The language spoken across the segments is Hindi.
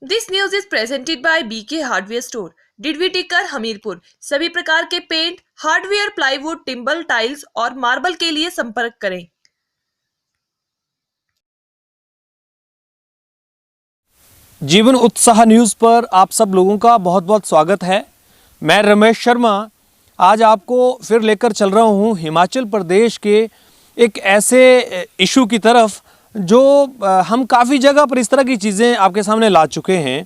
This news is presented by BK hardware store Didwin Tikkar Hamirpur. सभी प्रकार के paint, hardware, plywood, timber, tiles और मार्बल के लिए संपर्क करें। जीवन उत्साह न्यूज़ पर आप सब लोगों का बहुत बहुत स्वागत है। मैं रमेश शर्मा आज आपको फिर लेकर चल रहा हूँ हिमाचल प्रदेश के एक ऐसे इशू की तरफ जो हम काफ़ी जगह पर इस तरह की चीज़ें आपके सामने ला चुके हैं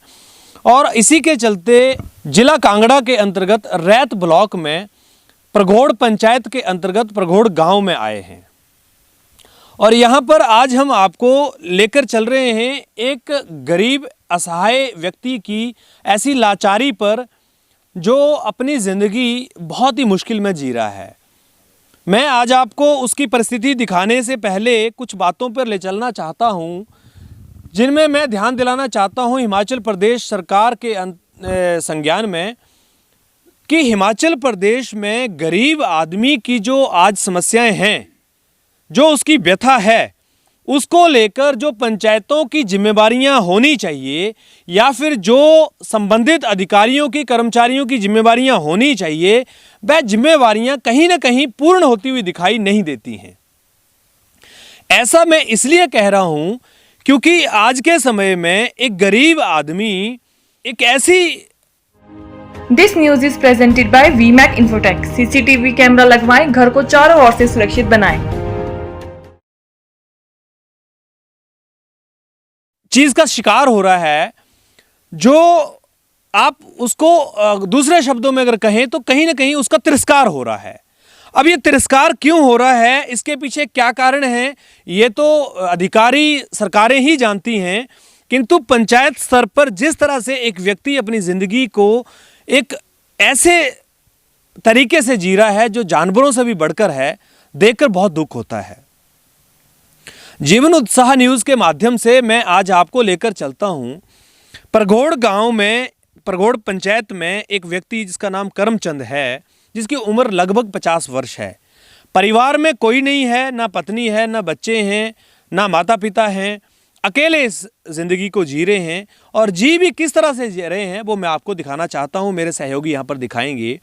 और इसी के चलते जिला कांगड़ा के अंतर्गत रैत ब्लॉक में परघोड़ पंचायत के अंतर्गत परघोड़ गांव में आए हैं और यहाँ पर आज हम आपको लेकर चल रहे हैं एक गरीब असहाय व्यक्ति की ऐसी लाचारी पर जो अपनी ज़िंदगी बहुत ही मुश्किल में जी रहा है। मैं आज आपको उसकी परिस्थिति दिखाने से पहले कुछ बातों पर ले चलना चाहता हूँ जिनमें मैं ध्यान दिलाना चाहता हूँ हिमाचल प्रदेश सरकार के संज्ञान में कि हिमाचल प्रदेश में गरीब आदमी की जो आज समस्याएं हैं, जो उसकी व्यथा है, उसको लेकर जो पंचायतों की जिम्मेवारियां होनी चाहिए या फिर जो संबंधित अधिकारियों की कर्मचारियों की जिम्मेवारियां होनी चाहिए, वह जिम्मेवारियां कहीं ना कहीं पूर्ण होती हुई दिखाई नहीं देती हैं। ऐसा मैं इसलिए कह रहा हूं क्योंकि आज के समय में एक गरीब आदमी एक ऐसी this news is presented by Vmac Infotech. CCTV camera लगवाएं, घर को चारों ओर से सुरक्षित बनाएं। चीज का शिकार हो रहा है जो आप उसको दूसरे शब्दों में अगर कहें तो कहीं ना कहीं उसका तिरस्कार हो रहा है। अब ये तिरस्कार क्यों हो रहा है, इसके पीछे क्या कारण है, ये तो अधिकारी सरकारें ही जानती हैं, किंतु पंचायत स्तर पर जिस तरह से एक व्यक्ति अपनी जिंदगी को एक ऐसे तरीके से जी रहा है जो जानवरों से भी बढ़कर है, देखकर बहुत दुख होता है। जीवन उत्साह न्यूज़ के माध्यम से मैं आज आपको लेकर चलता हूं परघोड़ गांव में, परघोड़ पंचायत में एक व्यक्ति जिसका नाम करमचंद है, जिसकी उम्र लगभग 50 वर्ष है। परिवार में कोई नहीं है, ना पत्नी है, ना बच्चे हैं, ना माता पिता हैं, अकेले इस ज़िंदगी को जी रहे हैं और जी भी किस तरह से जी रहे हैं वो मैं आपको दिखाना चाहता हूं। मेरे सहयोगी यहाँ पर दिखाएंगे।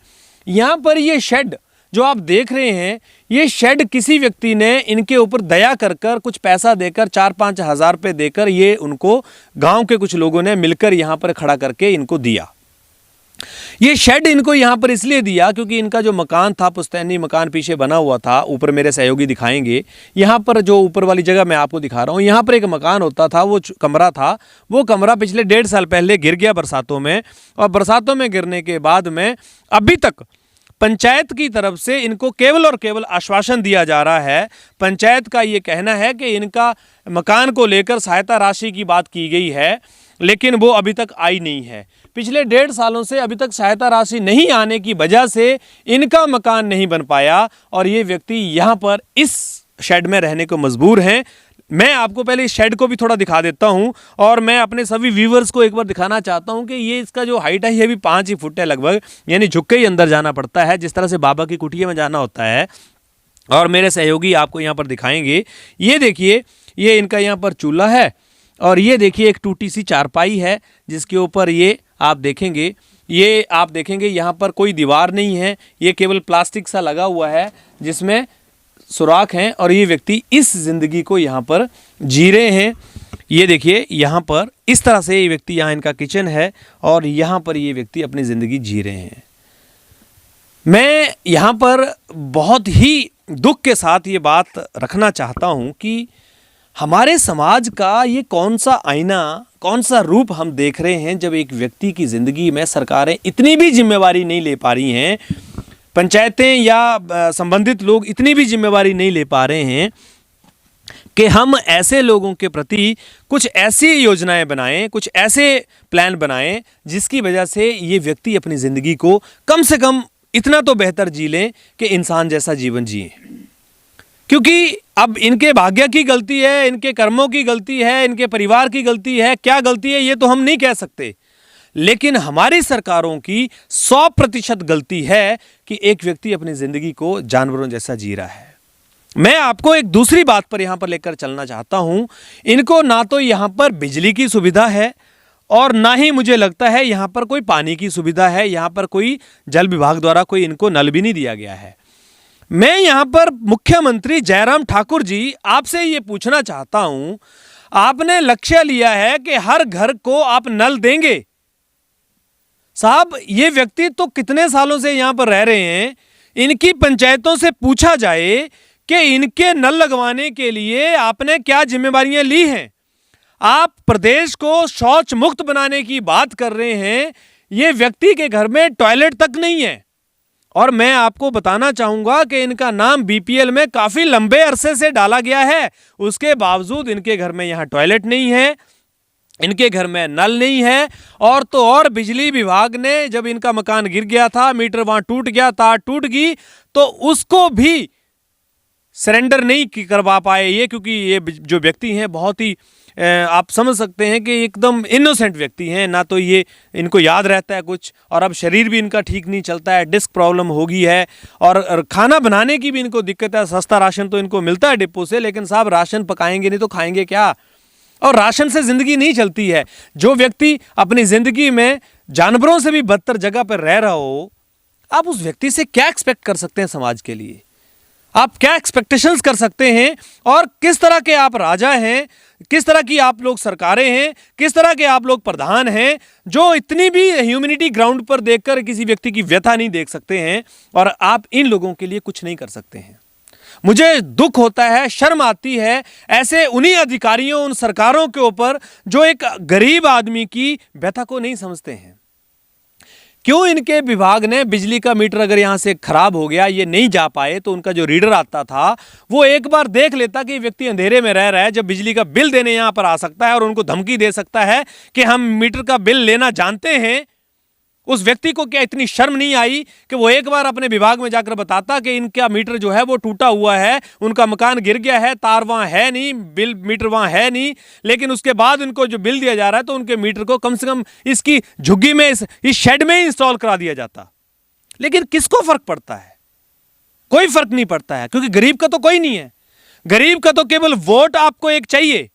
यहाँ पर ये शेड जो आप देख रहे हैं, ये शेड किसी व्यक्ति ने इनके ऊपर दया कर कुछ पैसा देकर 4-5 हज़ार रुपये देकर ये उनको गांव के कुछ लोगों ने मिलकर यहाँ पर खड़ा करके इनको दिया। ये शेड इनको यहाँ पर इसलिए दिया क्योंकि इनका जो मकान था, पुश्तैनी मकान पीछे बना हुआ था, ऊपर मेरे सहयोगी दिखाएंगे। यहाँ पर जो ऊपर वाली जगह मैं आपको दिखा रहा हूँ, यहाँ पर एक मकान होता था, वो कमरा था। वो कमरा पिछले 1.5 साल पहले गिर गया बरसातों में और बरसातों में गिरने के बाद में अभी तक पंचायत की तरफ से इनको केवल और केवल आश्वासन दिया जा रहा है। पंचायत का ये कहना है कि इनका मकान को लेकर सहायता राशि की बात की गई है, लेकिन वो अभी तक आई नहीं है। पिछले 1.5 सालों से अभी तक सहायता राशि नहीं आने की वजह से इनका मकान नहीं बन पाया और ये व्यक्ति यहाँ पर इस शेड में रहने को मजबूर हैं। मैं आपको पहले इस शेड को भी थोड़ा दिखा देता हूं और मैं अपने सभी व्यूवर्स को एक बार दिखाना चाहता हूं कि ये इसका जो हाइट है ये भी 5 ही फुट है लगभग, यानी झुक के ही अंदर जाना पड़ता है, जिस तरह से बाबा की कुटिया में जाना होता है। और मेरे सहयोगी आपको यहाँ पर दिखाएंगे। ये देखिए, ये इनका यहाँ पर चूल्हा है और ये देखिए एक टूटी सी चारपाई है जिसके ऊपर ये आप देखेंगे, ये आप देखेंगे यहाँ पर कोई दीवार नहीं है, ये केवल प्लास्टिक सा लगा हुआ है जिसमें सुराख हैं और ये व्यक्ति इस ज़िंदगी को यहाँ पर जी रहे हैं। ये देखिए यहाँ पर इस तरह से ये व्यक्ति, यहाँ इनका किचन है और यहाँ पर ये व्यक्ति अपनी ज़िंदगी जी रहे हैं। मैं यहाँ पर बहुत ही दुख के साथ ये बात रखना चाहता हूँ कि हमारे समाज का ये कौन सा आईना, कौन सा रूप हम देख रहे हैं जब एक व्यक्ति की ज़िंदगी में सरकारें इतनी भी जिम्मेवारी नहीं ले पा रही हैं, पंचायतें या संबंधित लोग इतनी भी जिम्मेवारी नहीं ले पा रहे हैं कि हम ऐसे लोगों के प्रति कुछ ऐसी योजनाएं बनाएं, कुछ ऐसे प्लान बनाएं जिसकी वजह से ये व्यक्ति अपनी ज़िंदगी को कम से कम इतना तो बेहतर जी लें कि इंसान जैसा जीवन जिए। क्योंकि अब इनके भाग्य की गलती है, इनके कर्मों की गलती है, इनके परिवार की गलती है, क्या गलती है ये तो हम नहीं कह सकते, लेकिन हमारी सरकारों की 100% गलती है कि एक व्यक्ति अपनी ज़िंदगी को जानवरों जैसा जी रहा है। मैं आपको एक दूसरी बात पर यहाँ पर लेकर चलना चाहता हूँ। इनको ना तो यहाँ पर बिजली की सुविधा है और ना ही मुझे लगता है यहाँ पर कोई पानी की सुविधा है, यहाँ पर कोई जल विभाग द्वारा कोई इनको नल भी नहीं दिया गया है। मैं यहाँ पर मुख्यमंत्री जयराम ठाकुर जी आपसे ये पूछना चाहता हूँ, आपने लक्ष्य लिया है कि हर घर को आप नल देंगे। साहब, ये व्यक्ति तो कितने सालों से यहाँ पर रह रहे हैं, इनकी पंचायतों से पूछा जाए कि इनके नल लगवाने के लिए आपने क्या जिम्मेवारियां ली हैं। आप प्रदेश को शौच मुक्त बनाने की बात कर रहे हैं, ये व्यक्ति के घर में टॉयलेट तक नहीं है। और मैं आपको बताना चाहूंगा कि इनका नाम बीपीएल में काफी लंबे अरसे से डाला गया है, उसके बावजूद इनके घर में यहाँ टॉयलेट नहीं है, इनके घर में नल नहीं है। और तो और बिजली विभाग ने जब इनका मकान गिर गया था, मीटर वहां टूट गया, तार टूट गई, तो उसको भी सरेंडर नहीं करवा पाए ये, क्योंकि ये जो व्यक्ति हैं बहुत ही आप समझ सकते हैं कि एकदम इनोसेंट व्यक्ति हैं, ना तो ये इनको याद रहता है कुछ, और अब शरीर भी इनका ठीक नहीं चलता है, डिस्क प्रॉब्लम हो गई है, और खाना बनाने की भी इनको दिक्कत है। सस्ता राशन तो इनको मिलता है डिपो से, लेकिन साहब राशन पकाएंगे नहीं तो खाएंगे क्या, और राशन से ज़िंदगी नहीं चलती है। जो व्यक्ति अपनी ज़िंदगी में जानवरों से भी बदतर जगह पर रह रहा हो, आप उस व्यक्ति से क्या एक्सपेक्ट कर सकते हैं समाज के लिए, आप क्या एक्सपेक्टेशंस कर सकते हैं, और किस तरह के आप राजा हैं, किस तरह की आप लोग सरकारें हैं, किस तरह के आप लोग प्रधान हैं, जो इतनी भी ह्यूमैनिटी ग्राउंड पर देखकर किसी व्यक्ति की व्यथा नहीं देख सकते हैं, और आप इन लोगों के लिए कुछ नहीं कर सकते हैं। मुझे दुख होता है, शर्म आती है ऐसे उन्हीं अधिकारियों, उन सरकारों के ऊपर जो एक गरीब आदमी की व्यथा को नहीं समझते हैं। क्यों इनके विभाग ने बिजली का मीटर अगर यहाँ से खराब हो गया, ये नहीं जा पाए, तो उनका जो रीडर आता था वो एक बार देख लेता कि व्यक्ति अंधेरे में रह रहा है, जब बिजली का बिल देने यहाँ पर आ सकता है और उनको धमकी दे सकता है कि हम मीटर का बिल लेना जानते हैं। उस व्यक्ति को क्या इतनी शर्म नहीं आई कि वो एक बार अपने विभाग में जाकर बताता कि इनका मीटर जो है वो टूटा हुआ है, उनका मकान गिर गया है, तार वहाँ है नहीं, बिल मीटर वहाँ है नहीं, लेकिन उसके बाद उनको जो बिल दिया जा रहा है तो उनके मीटर को कम से कम इसकी झुग्गी में, इस शेड में ही इंस्टॉल करा दिया जाता। लेकिन किसको फर्क पड़ता है? कोई फर्क नहीं पड़ता है, क्योंकि गरीब का तो कोई नहीं है। गरीब का तो केवल वोट आपको एक चाहिए,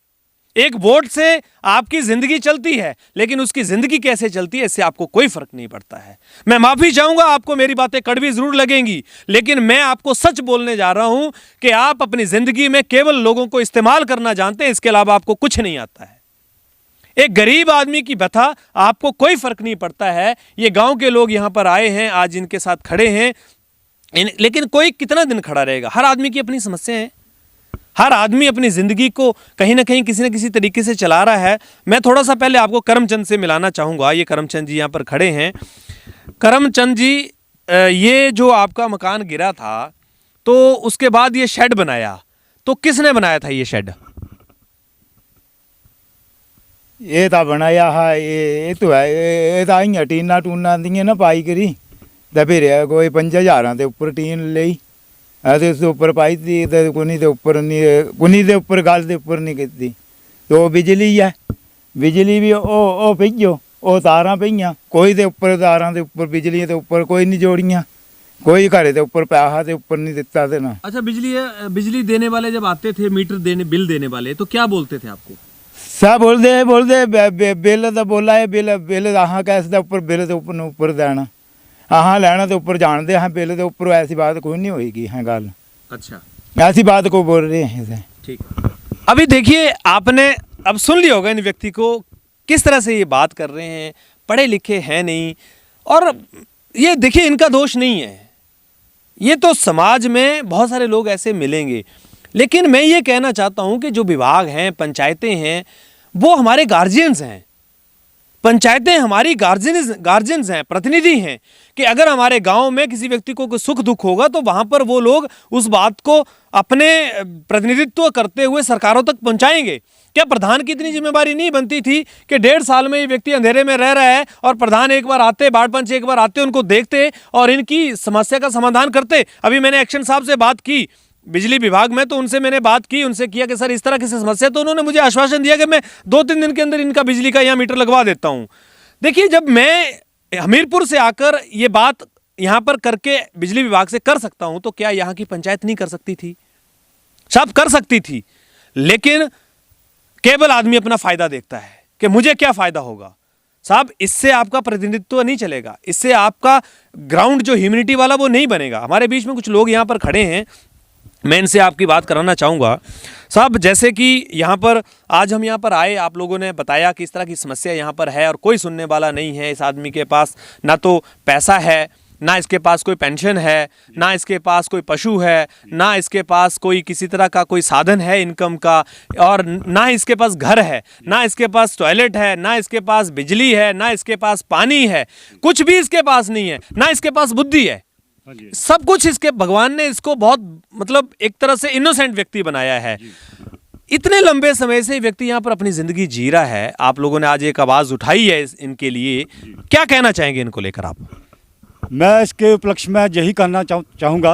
एक वोट से आपकी जिंदगी चलती है, लेकिन उसकी जिंदगी कैसे चलती है इससे आपको कोई फर्क नहीं पड़ता है। मैं माफी चाहूंगा, आपको मेरी बातें कड़वी जरूर लगेंगी, लेकिन मैं आपको सच बोलने जा रहा हूं कि आप अपनी जिंदगी में केवल लोगों को इस्तेमाल करना जानते हैं, इसके अलावा आपको कुछ नहीं आता है। एक गरीब आदमी की व्यथा आपको कोई फर्क नहीं पड़ता है। ये गांव के लोग यहां पर आए हैं, आज इनके साथ खड़े हैं, लेकिन कोई कितना दिन खड़ा रहेगा? हर आदमी की अपनी समस्या है, हर आदमी अपनी ज़िंदगी को कहीं ना कहीं किसी न किसी तरीके से चला रहा है। मैं थोड़ा सा पहले आपको करमचंद से मिलाना चाहूँगा। ये करमचंद जी यहाँ पर खड़े हैं। करमचंद जी, ये जो आपका मकान गिरा था तो उसके बाद ये शेड बनाया, तो किसने बनाया था ये शेड? ये तो बनाया है, ये तो है, ये तो आई टीना टूना दी ना पाई करी, तो फिर कोई 5000 के उपर टीन ली, उसके उपर पाई थी, तो कुनी के उपर नहीं, कुनी के उपर गल के उपर नहीं की। तो बिजली है, बिजली भी ओ पईओ, वो तारां पईयां, कोई के उपर तारां के उपर बिजली के उपर कोई नहीं जोड़ियां, कोई घर के उपर पैसा के उपर नहीं दिता देना। अच्छा, बिजली देने वाले जब आते थे, मीटर देने, बिल देने वाले, तो क्या बोलते थे आपको? सब बोलते बिल तो बोला है, बिल अह कैस के उपर बिल के उपर देना, अह लैना तो उपर जानते हैं, बिल के उपर ऐसी बात कोई नहीं होगी है गल। अच्छा, ऐसी बात को बोल रहे हैं। ठीक। अभी देखिए, आपने अब सुन लिया होगा इन व्यक्ति को किस तरह से ये बात कर रहे हैं, पढ़े लिखे हैं नहीं, और ये देखिए इनका दोष नहीं है, ये तो समाज में बहुत सारे लोग ऐसे मिलेंगे। लेकिन मैं ये कहना चाहता हूँ कि जो विभाग हैं, पंचायतें हैं, वो हमारे गार्जियंस हैं। पंचायतें हमारी गार्जियंस हैं, प्रतिनिधि हैं, कि अगर हमारे गांव में किसी व्यक्ति को कोई सुख दुख होगा तो वहां पर वो लोग उस बात को अपने प्रतिनिधित्व करते हुए सरकारों तक पहुंचाएंगे। क्या प्रधान की इतनी जिम्मेवारी नहीं बनती थी कि 1.5 साल में ये व्यक्ति अंधेरे में रह रहा है और प्रधान एक बार आते, बाढ़ पंच एक बार आते, उनको देखते और इनकी समस्या का समाधान करते? अभी मैंने एक्शन साहब से बात की बिजली विभाग में, तो उनसे मैंने बात की, उनसे किया कि सर इस तरह की समस्या, तो उन्होंने मुझे आश्वासन दिया कि मैं 2-3 दिन के अंदर इनका बिजली का यहाँ मीटर लगवा देता हूँ। देखिए, जब मैं हमीरपुर से आकर ये बात यहाँ पर करके बिजली विभाग से कर सकता हूँ, तो क्या यहाँ की पंचायत नहीं कर सकती थी? सब कर सकती थी, लेकिन केवल आदमी अपना फायदा देखता है कि मुझे क्या फायदा होगा। साहब इससे आपका प्रतिनिधित्व नहीं चलेगा, इससे आपका ग्राउंड जो ह्यूमैनिटी वाला वो नहीं बनेगा। हमारे बीच में कुछ लोग यहाँ पर खड़े हैं, मैं इनसे आपकी बात कराना चाहूँगा। साहब जैसे कि यहाँ पर आज हम यहाँ पर आए, आप लोगों ने बताया कि इस तरह की समस्या यहाँ पर है और कोई सुनने वाला नहीं है। इस आदमी के पास ना तो पैसा है, ना इसके पास कोई पेंशन है, ना इसके पास कोई पशु है, ना इसके पास कोई किसी तरह का कोई साधन है इनकम का, और ना इसके पास घर है, ना इसके पास टॉयलेट है, ना इसके पास बिजली है, ना इसके पास पानी है, कुछ भी इसके पास नहीं है, ना इसके पास बुद्धि है। सब कुछ इसके भगवान ने इसको बहुत मतलब एक तरह से इनोसेंट व्यक्ति बनाया है। इतने लंबे समय से व्यक्ति यहाँ पर अपनी जिंदगी जी रहा है, आप लोगों ने आज एक आवाज उठाई है इनके लिए, क्या कहना चाहेंगे इनको लेकर आप? मैं इसके उपलक्ष्य में यही कहना चाहूँगा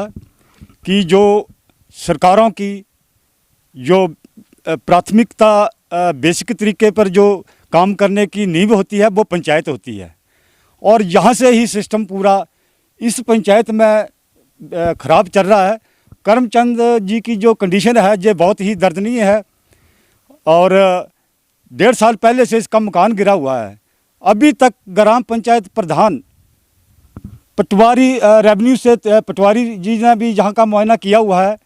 कि जो सरकारों की जो प्राथमिकता बेसिक तरीके पर जो काम करने की नींव होती है वो पंचायत होती है, और यहाँ से ही सिस्टम पूरा इस पंचायत में ख़राब चल रहा है। करमचंद जी की जो कंडीशन है ये बहुत ही दर्दनीय है, और 1.5 साल पहले से इसका मकान गिरा हुआ है। अभी तक ग्राम पंचायत प्रधान पटवारी रेवेन्यू से पटवारी जी ने भी जहाँ का मुआयना किया हुआ है,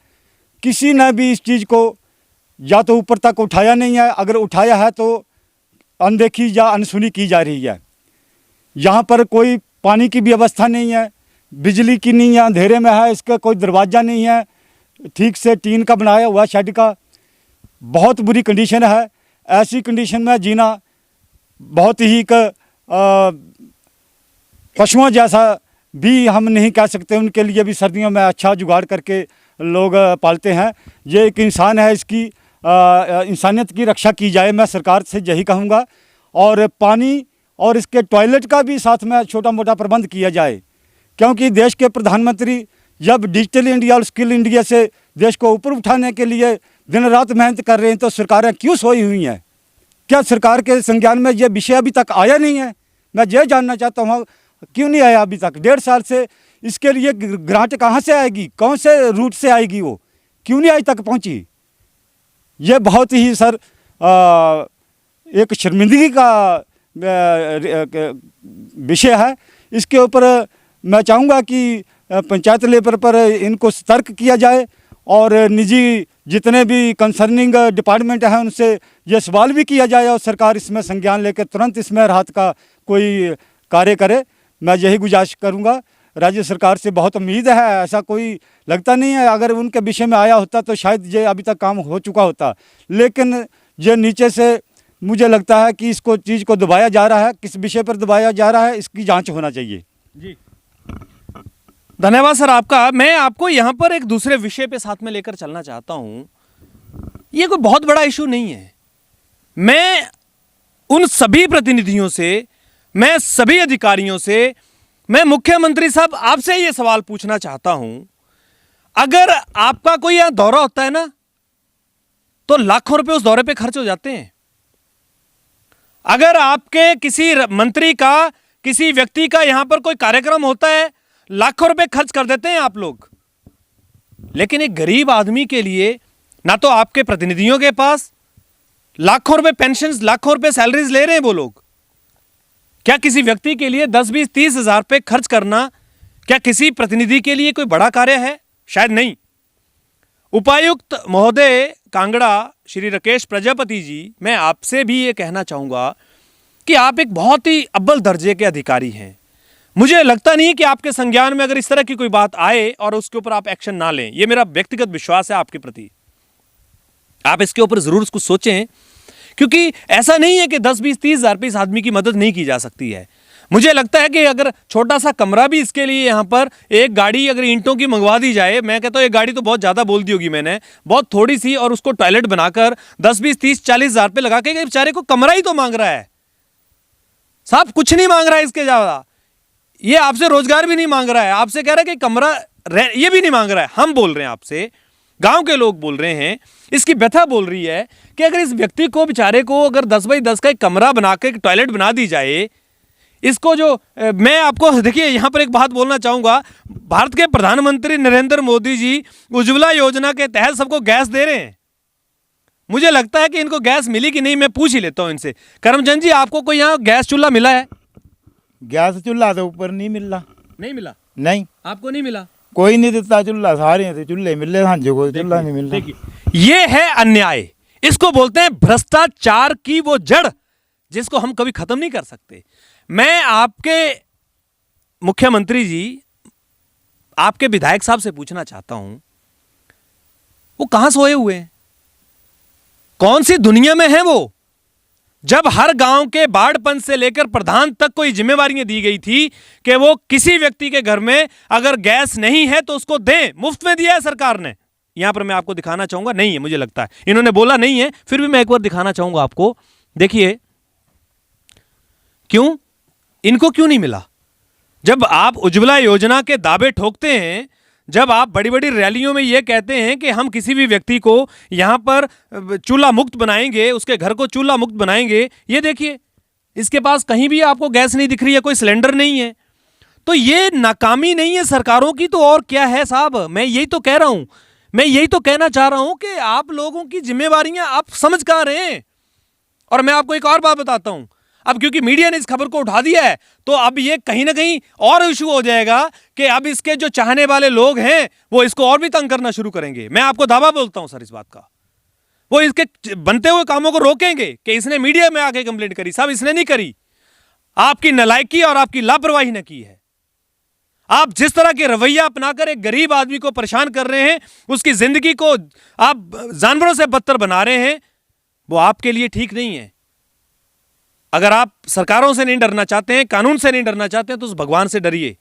किसी ने भी इस चीज़ को या तो ऊपर तक उठाया नहीं है, अगर उठाया है तो अनदेखी या अनसुनी की जा रही है। यहाँ पर कोई पानी की भी व्यवस्था नहीं है, बिजली की नहीं है, अंधेरे में है, इसका कोई दरवाज़ा नहीं है, ठीक से टीन का बनाया हुआ शेड का, बहुत बुरी कंडीशन है। ऐसी कंडीशन में जीना बहुत ही एक पशुओं जैसा भी हम नहीं कह सकते, उनके लिए भी सर्दियों में अच्छा जुगाड़ करके लोग पालते हैं। ये एक इंसान है, इसकी इंसानियत की रक्षा की जाए, मैं सरकार से यही कहूँगा। और पानी और इसके टॉयलेट का भी साथ में छोटा मोटा प्रबंध किया जाए, क्योंकि देश के प्रधानमंत्री जब डिजिटल इंडिया और स्किल इंडिया से देश को ऊपर उठाने के लिए दिन रात मेहनत कर रहे हैं, तो सरकारें क्यों सोई हुई हैं? क्या सरकार के संज्ञान में ये विषय अभी तक आया नहीं है? मैं ये जानना चाहता हूँ क्यों नहीं आया अभी तक? 1.5 साल से इसके लिए ग्रांट कहाँ से आएगी, कौन से रूट से आएगी, वो क्यों नहीं आज तक पहुँची? ये बहुत ही सर एक शर्मिंदगी का विषय है। इसके ऊपर मैं चाहूँगा कि पंचायत लेवल पर इनको सतर्क किया जाए, और निजी जितने भी कंसर्निंग डिपार्टमेंट हैं उनसे ये सवाल भी किया जाए, और सरकार इसमें संज्ञान लेकर तुरंत इसमें राहत का कोई कार्य करे। मैं यही गुजारिश करूँगा। राज्य सरकार से बहुत उम्मीद है, ऐसा कोई लगता नहीं है, अगर उनके विषय में आया होता तो शायद ये अभी तक काम हो चुका होता, लेकिन ये नीचे से मुझे लगता है कि इसको चीज़ को दबाया जा रहा है। किस विषय पर दबाया जा रहा है, इसकी जांच होना चाहिए। जी धन्यवाद सर आपका। मैं आपको यहाँ पर एक दूसरे विषय पे साथ में लेकर चलना चाहता हूँ। ये कोई बहुत बड़ा इशू नहीं है। मैं उन सभी प्रतिनिधियों से, मैं सभी अधिकारियों से, मैं मुख्यमंत्री साहब आपसे ये सवाल पूछना चाहता हूँ, अगर आपका कोई यहाँ दौरा होता है ना, तो लाखों रुपए उस दौरे पे खर्च हो जाते हैं। अगर आपके किसी मंत्री का, किसी व्यक्ति का यहां पर कोई कार्यक्रम होता है, लाखों रुपए खर्च कर देते हैं आप लोग। लेकिन एक गरीब आदमी के लिए ना तो आपके प्रतिनिधियों के पास लाखों रुपए पेंशन, लाखों रुपए सैलरीज ले रहे हैं वो लोग। क्या किसी व्यक्ति के लिए 10, 20, 30 हजार रुपए खर्च करना क्या किसी प्रतिनिधि के लिए कोई बड़ा कार्य है? शायद नहीं। उपायुक्त महोदय कांगड़ा श्री राकेश प्रजापति जी, मैं आपसे भी ये कहना चाहूँगा कि आप एक बहुत ही अव्वल दर्जे के अधिकारी हैं। मुझे लगता नहीं कि आपके संज्ञान में अगर इस तरह की कोई बात आए और उसके ऊपर आप एक्शन ना लें, ये मेरा व्यक्तिगत विश्वास है आपके प्रति। आप इसके ऊपर जरूर कुछ सोचें, क्योंकि ऐसा नहीं है कि 10, 20, 30 हजार रुपये इस आदमी की मदद नहीं की जा सकती है। मुझे लगता है कि अगर छोटा सा कमरा भी इसके लिए यहाँ पर एक गाड़ी अगर ईंटों की मंगवा दी जाए, मैं कहता हूँ एक गाड़ी तो बहुत ज़्यादा बोल दी होगी मैंने, बहुत थोड़ी सी, और उसको टॉयलेट बनाकर 10, 20, 30, 40 हजार रुपये लगा के बेचारे को कमरा ही तो मांग रहा है साहब, कुछ नहीं मांग रहा है इसके ज़्यादा। ये आपसे रोजगार भी नहीं मांग रहा है, आपसे कह रहा है कि कमरा ये भी नहीं मांग रहा है। हम बोल रहे हैं आपसे, गांव के लोग बोल रहे हैं, इसकी व्यथा बोल रही है कि अगर इस व्यक्ति को, बेचारे को, अगर 10 बाई 10 का एक कमरा बना के टॉयलेट बना दी जाए, इसको जो मैं आपको देखिए यहाँ पर एक बात बोलना चाहूँगा, भारत के प्रधानमंत्री नरेंद्र मोदी जी उज्ज्वला योजना के तहत सबको गैस दे रहे हैं। मुझे लगता है कि इनको गैस मिली कि नहीं, मैं पूछ ही लेता हूं इनसे। करमचंद जी, आपको कोई यहाँ गैस चूल्हा मिला है? गैस चूल्हा तो ऊपर नहीं मिल रहा। नहीं मिला? नहीं, आपको नहीं मिला? कोई नहीं देता चूल्हा, सारे थे चूल्हे मिल रहे, सांझे को चूल्हा नहीं मिल रहा। ये है अन्याय, इसको बोलते हैं भ्रष्टाचार की वो जड़ जिसको हम कभी खत्म नहीं कर सकते। मैं आपके मुख्यमंत्री जी, आपके विधायक साहब से पूछना चाहता हूं, वो कहां सोए हुए हैं? कौन सी दुनिया में है वो? जब हर गांव के बाढ़ पंच से लेकर प्रधान तक को ये जिम्मेवारियां दी गई थी कि वो किसी व्यक्ति के घर में अगर गैस नहीं है तो उसको दें, मुफ्त में दिया है सरकार ने। यहां पर मैं आपको दिखाना चाहूंगा, नहीं है मुझे लगता है, इन्होंने बोला नहीं है, फिर भी मैं एक बार दिखाना चाहूंगा आपको। देखिए क्यों, इनको क्यों नहीं मिला? जब आप उज्ज्वला योजना के दावे ठोकते हैं, जब आप बड़ी बड़ी रैलियों में यह कहते हैं कि हम किसी भी व्यक्ति को यहां पर चूल्हा मुक्त बनाएंगे, उसके घर को चूल्हा मुक्त बनाएंगे, ये देखिए इसके पास कहीं भी आपको गैस नहीं दिख रही है, कोई सिलेंडर नहीं है। तो ये नाकामी नहीं है सरकारों की तो और क्या है साहब? मैं यही तो कह रहा हूं, मैं यही तो कहना चाह रहा हूं कि आप लोगों की जिम्मेवारियां आप समझ कहां रहे हैं। और मैं आपको एक और बात बताता हूं, अब क्योंकि मीडिया ने इस खबर को उठा दिया है तो अब ये कहीं ना कहीं और इशू हो जाएगा कि अब इसके जो चाहने वाले लोग हैं वो इसको और भी तंग करना शुरू करेंगे। मैं आपको दावा बोलता हूं सर इस बात का, वो इसके बनते हुए कामों को रोकेंगे कि इसने मीडिया में आके कंप्लेंट करी। साहब इसने नहीं करी, आपकी नालायकी और आपकी लापरवाही ने की है। आप जिस तरह के रवैया अपनाकर एक गरीब आदमी को परेशान कर रहे हैं, उसकी जिंदगी को आप जानवरों से बदतर बना रहे हैं, वो आपके लिए ठीक नहीं है। अगर आप सरकारों से नहीं डरना चाहते हैं, कानून से नहीं डरना चाहते हैं, तो उस भगवान से डरिए।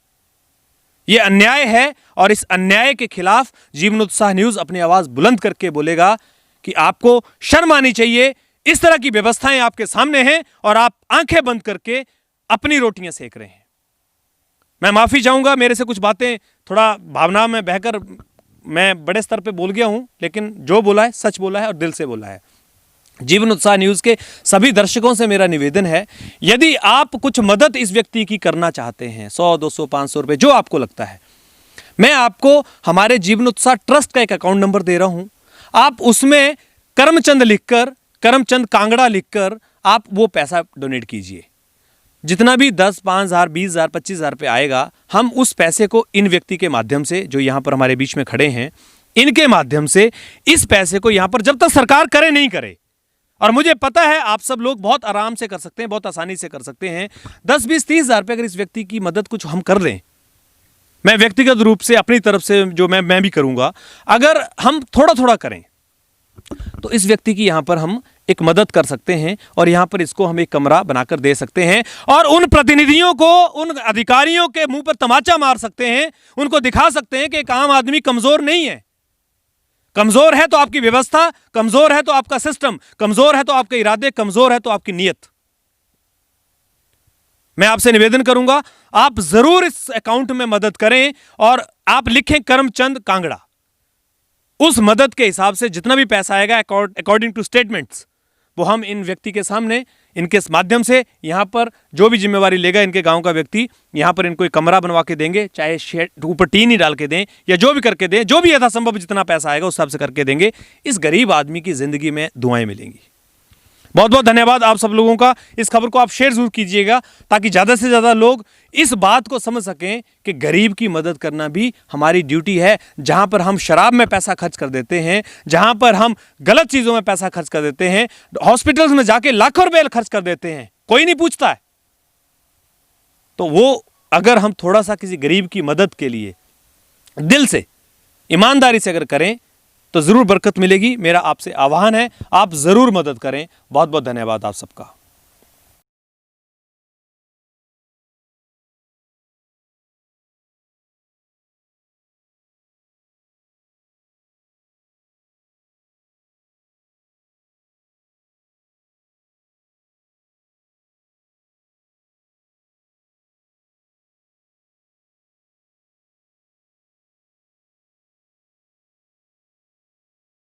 यह अन्याय है और इस अन्याय के खिलाफ जीवन उत्साह न्यूज अपनी आवाज बुलंद करके बोलेगा कि आपको शर्म आनी चाहिए। इस तरह की व्यवस्थाएं आपके सामने हैं और आप आंखें बंद करके अपनी रोटियां सेक रहे हैं। मैं माफी चाहूंगा, मेरे से कुछ बातें थोड़ा भावना में बहकर मैं बड़े स्तर पे बोल गया हूं, लेकिन जो बोला है सच बोला है और दिल से बोला है। जीवन उत्साह न्यूज के सभी दर्शकों से मेरा निवेदन है, यदि आप कुछ मदद इस व्यक्ति की करना चाहते हैं, 100, 200, 500 रुपए जो आपको लगता है, मैं आपको हमारे जीवन उत्साह ट्रस्ट का एक अकाउंट नंबर दे रहा हूं। आप उसमें करमचंद लिखकर, करमचंद कांगड़ा लिखकर आप वो पैसा डोनेट कीजिए। जितना भी 10, 5,000, 20,000, 25,000 रुपये आएगा, हम उस पैसे को इन व्यक्ति के माध्यम से जो यहां पर हमारे बीच में खड़े हैं, इनके माध्यम से इस पैसे को यहां पर जब तक सरकार करे नहीं करे, और मुझे पता है आप सब लोग बहुत आराम से कर सकते हैं, बहुत आसानी से कर सकते हैं, 10, 20, 30,000 रुपये अगर इस व्यक्ति की मदद कुछ हम कर दें, मैं व्यक्तिगत रूप से अपनी तरफ से जो मैं भी करूंगा, अगर हम थोड़ा थोड़ा करें तो इस व्यक्ति की यहां पर हम एक मदद कर सकते हैं और यहां पर इसको हम एक कमरा बनाकर दे सकते हैं और उन प्रतिनिधियों को, उन अधिकारियों के मुंह पर तमाचा मार सकते हैं, उनको दिखा सकते हैं कि एक आम आदमी कमजोर नहीं है। कमजोर है तो आपकी व्यवस्था, कमजोर है तो आपका सिस्टम, कमजोर है तो आपके इरादे, कमजोर है तो आपकी नीयत। मैं आपसे निवेदन करूंगा, आप जरूर इस अकाउंट में मदद करें और आप लिखें करमचंद कांगड़ा। उस मदद के हिसाब से जितना भी पैसा आएगा अकॉर्डिंग टू स्टेटमेंट्स, वो हम इन व्यक्ति के सामने, इनके माध्यम से यहां पर जो भी जिम्मेवारी लेगा इनके गांव का व्यक्ति, यहां पर इनको एक कमरा बनवा के देंगे, चाहे शेड ऊपर टीन ही डाल के दें या जो भी करके दें, जो भी यथासंभव जितना पैसा आएगा उस हिसाब से करके देंगे। इस गरीब आदमी की जिंदगी में दुआएं मिलेंगी। बहुत बहुत धन्यवाद आप सब लोगों का। इस खबर को आप शेयर जरूर कीजिएगा ताकि ज़्यादा से ज़्यादा लोग इस बात को समझ सकें कि गरीब की मदद करना भी हमारी ड्यूटी है। जहां पर हम शराब में पैसा खर्च कर देते हैं, जहां पर हम गलत चीज़ों में पैसा खर्च कर देते हैं, हॉस्पिटल्स में जाके लाखों रुपए खर्च कर देते हैं, कोई नहीं पूछता है, तो वो अगर हम थोड़ा सा किसी गरीब की मदद के लिए दिल से, ईमानदारी से अगर करें तो जरूर बरकत मिलेगी। मेरा आपसे आह्वान है, आप जरूर मदद करें। बहुत बहुत धन्यवाद आप सबका।